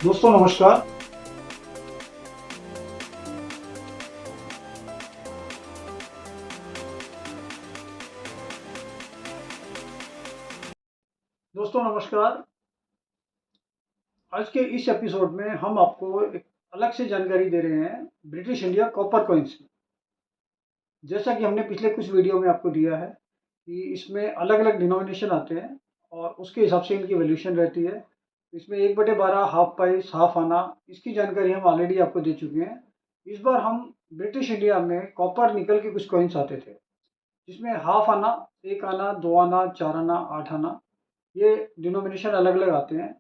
दोस्तों नमस्कार। दोस्तों नमस्कार। आज के इस एपिसोड में हम आपको एक अलग से जानकारी दे रहे हैं ब्रिटिश इंडिया कॉपर कॉइन्स की। जैसा कि हमने पिछले कुछ वीडियो में आपको दिया है कि इसमें अलग अलग डिनोमिनेशन आते हैं और उसके हिसाब से इनकी वैल्यूशन रहती है। इसमें 1/12, हाफ पाइस, हाफ आना, इसकी जानकारी हम ऑलरेडी आपको दे चुके हैं। इस बार हम ब्रिटिश इंडिया में कॉपर निकल के कुछ कॉइन्स आते थे, जिसमें हाफ आना, 1 आना, 2 आना, 4 आना, 8 आना, ये डिनोमिनेशन अलग अलग आते हैं।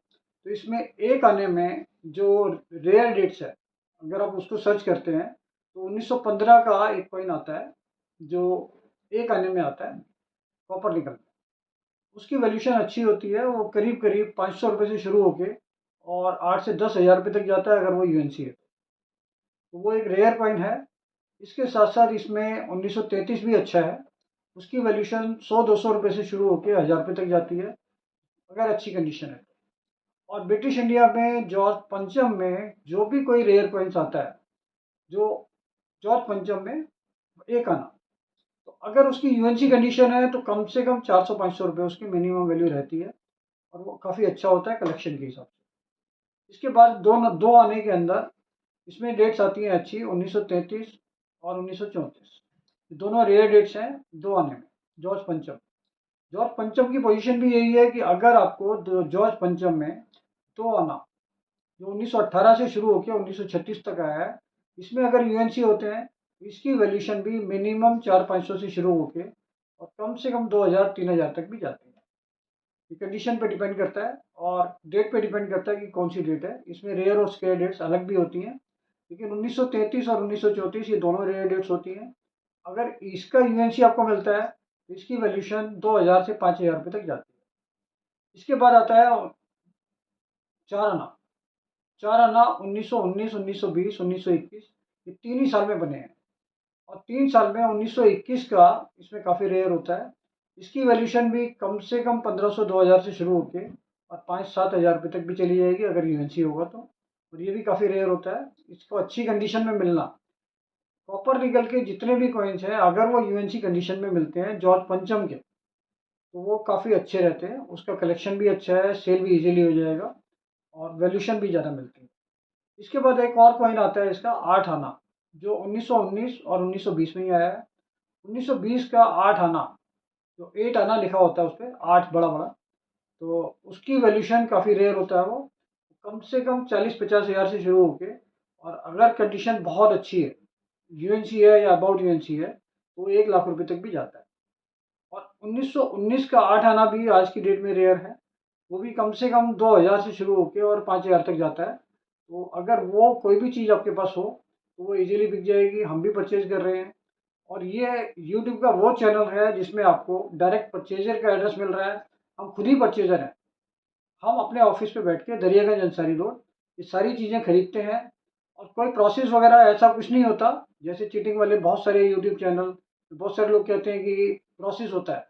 तो इसमें एक आने में जो रेयर डेट्स है, अगर आप उसको सर्च करते हैं तो 1915 का एक कॉइन आता है जो एक आने में आता है कॉपर निकल में। उसकी वैल्यूशन अच्छी होती है, वो करीब करीब 500 रुपये से शुरू होके और 8 से 10 हज़ार रुपये तक जाता है अगर वो यूएनसी है। तो वो एक रेयर कॉइन है। इसके साथ साथ इसमें 1933 भी अच्छा है। उसकी वैल्यूशन 100-200 रुपये से शुरू होकर 1000 रुपये तक जाती है अगर अच्छी कंडीशन है। और ब्रिटिश इंडिया में जॉर्ज पंचम में जो भी कोई रेयर कॉइन्स आता है, जो जॉर्ज पंचम में एक आना, तो अगर उसकी यूएनसी कंडीशन है तो कम से कम 400-500 रुपये उसकी मिनिमम वैल्यू रहती है और वो काफ़ी अच्छा होता है कलेक्शन के हिसाब से। इसके बाद दो आने के अंदर इसमें डेट्स आती हैं अच्छी, 1933 और 1934। दोनों रेयर डेट्स हैं दो आने में। जॉर्ज पंचम जॉर्ज पंचम की पोजीशन भी यही है कि अगर आपको जॉर्ज पंचम में दो आना जो 1918 से शुरू होकर 1936 तक आया है, इसमें अगर यूएनसी होते हैं तो इसकी वैल्यूशन भी मिनिमम 400-500 से शुरू होके और कम से कम 2000-3000 तक भी जाती है। ये कंडीशन पे डिपेंड करता है और डेट पे डिपेंड करता है कि कौन सी डेट है। इसमें रेयर और स्केयर डेट्स अलग भी होती हैं, लेकिन 1933 और 1934 ये दोनों रेयर डेट्स होती हैं। अगर इसका यूएनसी आपको मिलता है तो इसकी वैल्यूशन 2000 से 5000 रुपये तक जाती है। इसके बाद आता है चार आना। चार आना 1919, 1920, 1921, ये तीन ही साल में बने हैं। और 3 साल में 1921 का इसमें काफ़ी रेयर होता है। इसकी वैल्यूशन भी कम से कम 1500-2000 से शुरू होके और 5-7 हज़ार रुपये तक भी चली जाएगी अगर यूएनसी होगा तो। और ये भी काफ़ी रेयर होता है, इसको अच्छी कंडीशन में मिलना। कॉपर निकल के जितने भी कॉइन्स हैं अगर वो यूएनसी कंडीशन में मिलते हैं जॉर्ज पंचम के, तो वो काफ़ी अच्छे रहते हैं। उसका कलेक्शन भी अच्छा है, सेल भी इजीली हो जाएगा और वैल्यूशन भी ज़्यादा मिलती है। इसके बाद एक और कॉइन आता है इसका 8 आना, जो 1919 और 1920 में ही आया है। 1920 का 8 आना, जो 8 आना लिखा होता है उस पे 8 बड़ा बड़ा, तो उसकी वैल्यूशन काफ़ी रेयर होता है। वो कम से कम 40-50 हज़ार से शुरू होके और अगर कंडीशन बहुत अच्छी है, यूएनसी है या अबाउट यूएनसी है, तो 1 लाख रुपए तक भी जाता है। और 1919 का 8 आना भी आज की डेट में रेयर है। वो भी कम से कम 2000 से शुरू होके और 5000 तक जाता है। तो अगर वो कोई भी चीज़ आपके पास हो तो वो इजीली बिक जाएगी, हम भी परचेज कर रहे हैं। और ये यूट्यूब का वो चैनल है जिसमें आपको डायरेक्ट परचेजर का एड्रेस मिल रहा है। हम खुद ही परचेजर हैं। हम अपने ऑफिस पे बैठ के दरियागंज अंसारी रोड ये सारी चीज़ें खरीदते हैं और कोई प्रोसेस वगैरह ऐसा कुछ नहीं होता जैसे चीटिंग वाले बहुत सारे यूट्यूब चैनल, बहुत सारे लोग कहते हैं कि प्रोसेस होता है,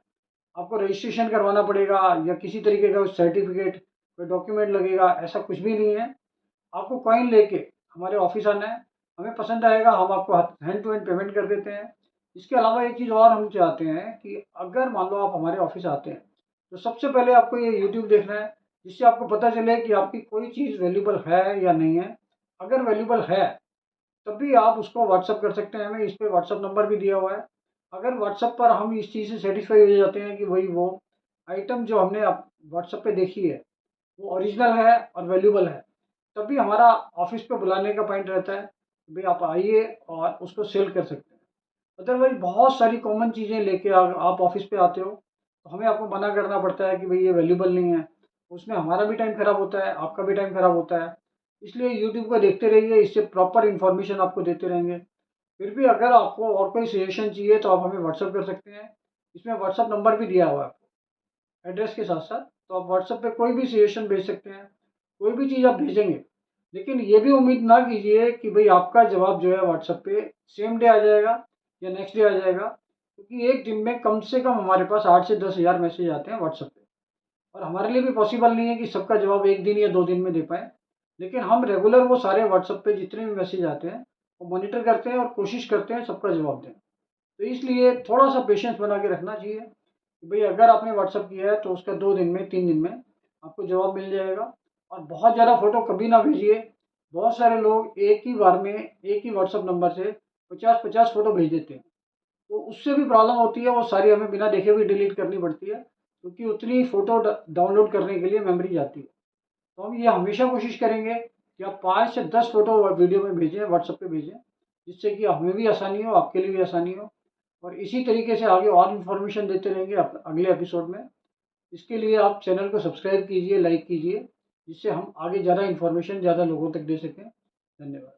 आपको रजिस्ट्रेशन करवाना पड़ेगा या किसी तरीके का सर्टिफिकेट, कोई डॉक्यूमेंट लगेगा, ऐसा कुछ भी नहीं है। आपको कॉइन लेके हमारे ऑफिस आना है, हमें पसंद आएगा, हम आपको हैंड टू हैंड पेमेंट कर देते हैं। इसके अलावा एक चीज़ और हम चाहते हैं कि अगर मान लो आप हमारे ऑफिस आते हैं तो सबसे पहले आपको ये यूट्यूब देखना है, जिससे आपको पता चले कि आपकी कोई चीज़ वैल्यूबल है या नहीं है। अगर वैल्यूबल है तभी आप उसको व्हाट्सअप कर सकते हैं हमें। इस पे व्हाट्सअप नंबर भी दिया हुआ है। अगर व्हाट्सअप पर हम इस चीज़ से सेटिस्फाई हो जाते हैं कि वही वो आइटम जो हमने व्हाट्सअप पे देखी है वो ओरिजिनल है और वैल्यूबल है, तभी हमारा ऑफिस पे बुलाने का पॉइंट रहता है कि भाई आप आइए और उसको सेल कर सकते हैं। अदरवाइज बहुत सारी कॉमन चीज़ें लेके आप ऑफिस पे आते हो तो हमें आपको मना करना पड़ता है कि भाई ये वैल्यूबल नहीं है। उसमें हमारा भी टाइम खराब होता है, आपका भी टाइम खराब होता है। इसलिए यूट्यूब को देखते रहिए, इससे प्रॉपर इन्फॉर्मेशन आपको देते रहेंगे। फिर भी अगर आपको और कोई सजेशन चाहिए तो आप हमें व्हाट्सअप कर सकते हैं। इसमें व्हाट्सअप नंबर भी दिया हुआ है आपको एड्रेस के साथ साथ, तो आप व्हाट्सएप पे कोई भी सजेशन भेज सकते हैं। कोई भी चीज़ आप भेजेंगे, लेकिन ये भी उम्मीद ना कीजिए कि भाई आपका जवाब जो है व्हाट्सएप पे सेम डे आ जाएगा या नेक्स्ट डे आ जाएगा, क्योंकि एक दिन में कम से कम हमारे पास 8 से 10 हज़ार मैसेज आते हैं व्हाट्सएप पे और हमारे लिए भी पॉसिबल नहीं है कि सबका जवाब एक दिन या 2 दिन में दे पाए। लेकिन हम रेगुलर वो सारे व्हाट्सएप पे जितने भी मैसेज आते हैं वो मॉनिटर करते हैं और कोशिश करते हैं सबका जवाब दें। तो इसलिए थोड़ा सा पेशेंस बना के रखना चाहिए कि भाई अगर आपने व्हाट्सएप किया है तो उसका 2 दिन में 3 दिन में आपको जवाब मिल जाएगा। और बहुत ज़्यादा फ़ोटो कभी ना भेजिए। बहुत सारे लोग एक ही बार में एक ही व्हाट्सएप नंबर से 50-50 फ़ोटो भेज देते हैं। तो उससे भी प्रॉब्लम होती है, वो सारी हमें बिना देखे भी डिलीट करनी पड़ती है, क्योंकि उतनी फ़ोटो डाउनलोड करने के लिए मेमोरी जाती है। तो हम ये हमेशा कोशिश करेंगे कि आप 5 से 10 फ़ोटो वीडियो में भेजें, व्हाट्सएप पे भेजें, जिससे कि हमें भी आसानी हो, आपके लिए भी आसानी हो। और इसी तरीके से आगे और इन्फॉर्मेशन देते रहेंगे अगले एपिसोड में। इसके लिए आप चैनल को सब्सक्राइब कीजिए, लाइक कीजिए, जिससे हम आगे ज़्यादा इन्फॉर्मेशन ज़्यादा लोगों तक दे सकें। धन्यवाद।